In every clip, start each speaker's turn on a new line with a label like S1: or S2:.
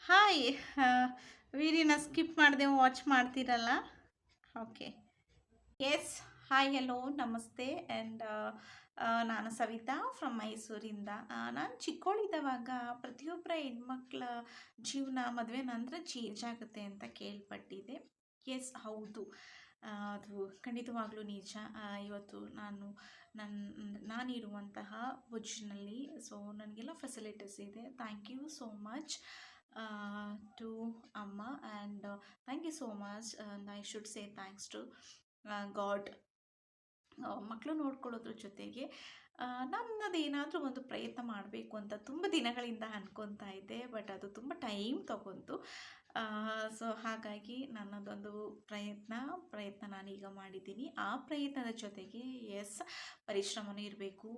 S1: Hi. ವೀಡಿಯೋನ skip ಮಾಡದೆ watch ಮಾಡ್ತೀರಲ್ಲ. ಓಕೆ. ಎಸ್. ಹಾಯ್, ಹೆಲೋ, ನಮಸ್ತೆ. ಆ್ಯಂಡ್ ನಾನು ಸವಿತಾ ಫ್ರಮ್ ಮೈಸೂರಿಂದ. ನಾನು ಚಿಕ್ಕವಳಿದ್ದವಾಗ ಪ್ರತಿಯೊಬ್ಬರ ಹೆಣ್ಮಕ್ಳ ಜೀವನ ಮದುವೆ ನಂತರ ಚೇಂಜ್ ಆಗುತ್ತೆ ಅಂತ ಕೇಳ್ಪಟ್ಟಿದ್ದೆ. ಎಸ್, ಹೌದು. ಅದು ಖಂಡಿತವಾಗ್ಲೂ ನಿಜ. ಇವತ್ತು ನಾನಿರುವಂತಹ ಪೊಸಿಷನಲ್ಲಿ ಸೊ ನನಗೆಲ್ಲ ಫೆಸಿಲಿಟೀಸ್ ಇದೆ. Thank you so much to ಅಮ್ಮ, and thank you so much. I should say thanks to God. ಮಕ್ಕಳು ನೋಡ್ಕೊಳ್ಳೋದ್ರ ಜೊತೆಗೆ ನನ್ನದೇನಾದರೂ ಒಂದು ಪ್ರಯತ್ನ ಮಾಡಬೇಕು ಅಂತ ತುಂಬ ದಿನಗಳಿಂದ ಅನ್ಕೊತಾ ಇದ್ದೆ. ಬಟ್ ಅದು ತುಂಬ ಟೈಮ್ ತಗೊಂತು. ಸೊ ಹಾಗಾಗಿ ನನ್ನದೊಂದು ಪ್ರಯತ್ನ ನಾನೀಗ ಮಾಡಿದ್ದೀನಿ. ಆ ಪ್ರಯತ್ನದ ಜೊತೆಗೆ ಎಸ್, ಪರಿಶ್ರಮನೂ ಇರಬೇಕು.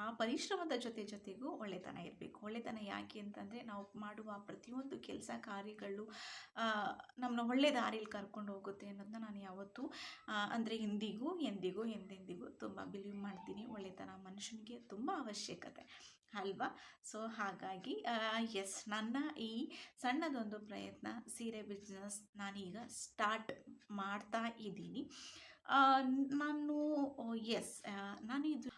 S1: ಆ ಪರಿಶ್ರಮದ ಜೊತೆಗೂ ಒಳ್ಳೆತನ ಇರಬೇಕು. ಒಳ್ಳೆತನ ಯಾಕೆ ಅಂತಂದರೆ, ನಾವು ಮಾಡುವ ಪ್ರತಿಯೊಂದು ಕೆಲಸ ಕಾರ್ಯಗಳು ನಮ್ಮನ್ನ ಒಳ್ಳೆ ದಾರಿಯಲ್ಲಿ ಕರ್ಕೊಂಡು ಹೋಗುತ್ತೆ ಅನ್ನೋದನ್ನ ನಾನು ಯಾವತ್ತೂ ಅಂದರೆ ಎಂದೆಂದಿಗೂ ತುಂಬ ಬಿಲೀವ್ ಮಾಡ್ತೀನಿ. ಒಳ್ಳೆತನ ಮನುಷ್ಯನಿಗೆ ತುಂಬ ಅವಶ್ಯಕತೆ ಅಲ್ವಾ? ಸೊ ಹಾಗಾಗಿ ಎಸ್, ನನ್ನ ಈ ಸಣ್ಣದೊಂದು ಪ್ರಯತ್ನ ಸೀರೆ ಬಿಸ್ನೆಸ್ ನಾನೀಗ ಸ್ಟಾರ್ಟ್ ಮಾಡ್ತಾ ಇದ್ದೀನಿ. ನಾನು ಎಸ್ ನಾನು ಇದು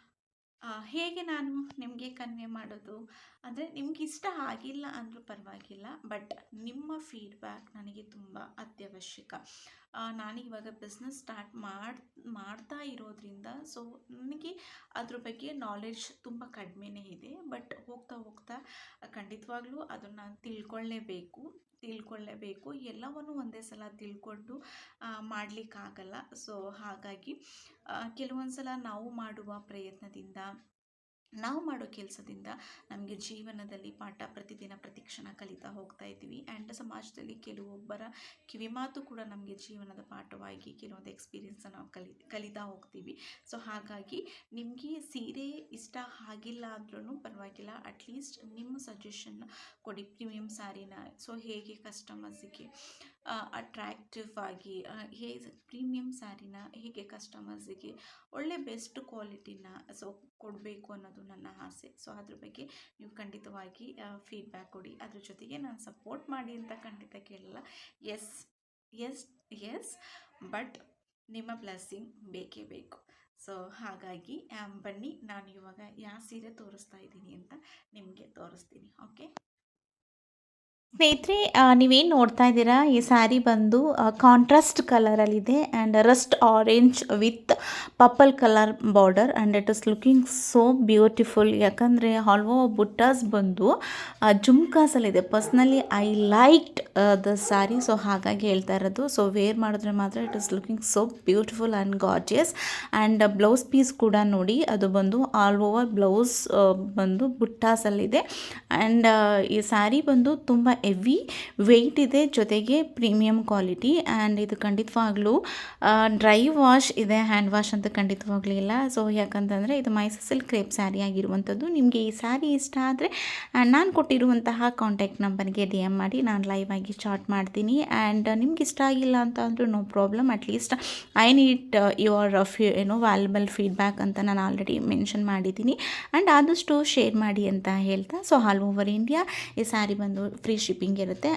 S1: ಹೇಗೆ ನಾನು ನಿಮಗೆ ಕನ್ವೆ ಮಾಡೋದು ಅಂದರೆ, ನಿಮ್ಗೆ ಇಷ್ಟ ಆಗಿಲ್ಲ ಅಂದರೂ ಪರವಾಗಿಲ್ಲ, ಬಟ್ ನಿಮ್ಮ ಫೀಡ್ಬ್ಯಾಕ್ ನನಗೆ ತುಂಬ ಅತ್ಯವಶ್ಯಕ. ನಾನಿವಾಗ ಬಿಸ್ನೆಸ್ ಸ್ಟಾರ್ಟ್ ಮಾಡ್ತಾ ಇರೋದ್ರಿಂದ ಸೊ ನನಗೆ ಅದ್ರ ಬಗ್ಗೆ ನಾಲೆಡ್ಜ್ ತುಂಬ ಕಡಿಮೆನೇ ಇದೆ. ಬಟ್ ಹೋಗ್ತಾ ಖಂಡಿತವಾಗ್ಲೂ ಅದನ್ನು ತಿಳ್ಕೊಳ್ಳೇಬೇಕು. ಎಲ್ಲವನ್ನು ಒಂದೇ ಸಲ ತಿಳ್ಕೊಂಡು ಮಾಡಲಿಕ್ಕಾಗಲ್ಲ. ಸೊ ಹಾಗಾಗಿ ಕೆಲವೊಂದು ಸಲ ನಾವು ಮಾಡೋ ಕೆಲಸದಿಂದ ನಮಗೆ ಜೀವನದಲ್ಲಿ ಪಾಠ ಪ್ರತಿದಿನ ಪ್ರತಿಕ್ಷಣ ಕಲಿತಾ ಹೋಗ್ತಾ ಇದ್ದೀವಿ. ಆ್ಯಂಡ್ ಸಮಾಜದಲ್ಲಿ ಕೆಲವೊಬ್ಬರ ಕಿವಿಮಾತು ಕೂಡ ನಮಗೆ ಜೀವನದ ಪಾಠವಾಗಿ ಕೆಲವೊಂದು ಎಕ್ಸ್ಪೀರಿಯೆನ್ಸ್ನ ನಾವು ಕಲಿತಾ ಹೋಗ್ತೀವಿ. ಸೊ ಹಾಗಾಗಿ ನಿಮಗೆ ಸೀರೆ ಇಷ್ಟ ಆಗಿಲ್ಲ ಅಂದ್ರೂ ಪರವಾಗಿಲ್ಲ, ಅಟ್ಲೀಸ್ಟ್ ನಿಮ್ಮ ಸಜೆಷನ್ ಕೊಡಿ. ಪ್ರೀಮಿಯಂ ಸ್ಯಾರಿನ ಸೊ ಹೇಗೆ ಕಸ್ಟಮರ್ಸಿಗೆ ಅಟ್ರ್ಯಾಕ್ಟಿವ್ ಆಗಿ ಪ್ರೀಮಿಯಂ ಸ್ಯಾರಿನ ಹೇಗೆ ಕಸ್ಟಮರ್ಸಿಗೆ ಒಳ್ಳೆ ಬೆಸ್ಟ್ ಕ್ವಾಲಿಟಿನ ಸೊ ಕೊಡಬೇಕು ಅನ್ನೋದು ನನ್ನ ಆಸೆ. ಸೊ ಅದ್ರ ಬಗ್ಗೆ ನೀವು ಖಂಡಿತವಾಗಿ ಫೀಡ್ಬ್ಯಾಕ್ ಕೊಡಿ. ಅದ್ರ ಜೊತೆಗೆ ನಾನು ಸಪೋರ್ಟ್ ಮಾಡಿ ಅಂತ ಖಂಡಿತ ಕೇಳಲ್ಲ. ಎಸ್, ಬಟ್ ನಿಮ್ಮ ಬ್ಲೆಸ್ಸಿಂಗ್ ಬೇಕೇ ಬೇಕು. ಸೊ ಹಾಗಾಗಿ ಬನ್ನಿ, ನಾನು ಇವಾಗ ಯಾವ ಸೀರೆ ತೋರಿಸ್ತಾ ಇದ್ದೀನಿ ಅಂತ ನಿಮಗೆ ತೋರಿಸ್ತೀನಿ. ಓಕೆ ಸ್ನೇಹಿತರೆ, ನೀವೇನು ನೋಡ್ತಾ ಇದ್ದೀರಾ, ಈ ಸ್ಯಾರಿ ಬಂದು ಕಾಂಟ್ರಾಸ್ಟ್ ಕಲರಲ್ಲಿದೆ and rust orange with purple colour border and it is looking so beautiful. ಯಾಕಂದರೆ ಆಲ್ವೋ ಬುಟ್ಟಾಸ್ ಬಂದು ಜುಮ್ಕಾಸಲ್ಲಿದೆ. Personally I liked the sari. So ಹಾಗಾಗಿ ಹೇಳ್ತಾ ಇರೋದು. ಸೊ ವೇರ್ ಮಾಡಿದ್ರೆ ಮಾತ್ರ it is looking so beautiful and gorgeous. And blouse piece ಕೂಡ ನೋಡಿ, ಅದು ಬಂದು ಆಲ್ ಓವರ್ ಬ್ಲೌಸ್ ಬಂದು ಬುಟ್ಟಾಸಲ್ಲಿದೆ. ಆ್ಯಂಡ್ ಈ ಸ್ಯಾರಿ ಬಂದು ತುಂಬ ಹೆವಿ ವೆಯ್ಟ್ ಇದೆ, ಜೊತೆಗೆ ಪ್ರೀಮಿಯಂ ಕ್ವಾಲಿಟಿ. ಆ್ಯಂಡ್ ಇದು ಖಂಡಿತವಾಗ್ಲೂ ಡ್ರೈ ವಾಶ್ ಇದೆ, ಹ್ಯಾಂಡ್ ವಾಶ್ ಅಂತ ಖಂಡಿತವಾಗ್ಲೂ ಇಲ್ಲ. ಸೊ ಯಾಕಂತಂದರೆ ಇದು ಮೈಸೂರು ಸಿಲ್ಕ್ ಕ್ರೇಪ್ ಸ್ಯಾರಿ ಆಗಿರುವಂಥದ್ದು. ನಿಮಗೆ ಈ ಸ್ಯಾರಿ ಇಷ್ಟ ಆದರೆ ನಾನು ಕೊಟ್ಟಿರುವಂತಹ ಕಾಂಟ್ಯಾಕ್ಟ್ ನಂಬರ್ಗೆ DM ಮಾಡಿ, ನಾನು ಲೈವ್ ಆಗಿ ಚಾಟ್ ಮಾಡ್ತೀನಿ. ಆ್ಯಂಡ್ ನಿಮ್ಗೆ ಇಷ್ಟ ಆಗಿಲ್ಲ ಅಂತ ಅಂದರೂ no problem, at least I need your valuable feedback ಅಂತ ನಾನು ಆಲ್ರೆಡಿ ಮೆನ್ಷನ್ ಮಾಡಿದ್ದೀನಿ. ಆ್ಯಂಡ್ ಆದಷ್ಟು ಶೇರ್ ಮಾಡಿ ಅಂತ ಹೇಳ್ತಾ, ಸೊ ಆಲ್ ಓವರ್ ಇಂಡಿಯಾ ಈ ಸ್ಯಾರಿ ಬಂದು ಫ್ರೀ ಶಿಪ್ಪಿಂಗ್ ಇರುತ್ತೆ.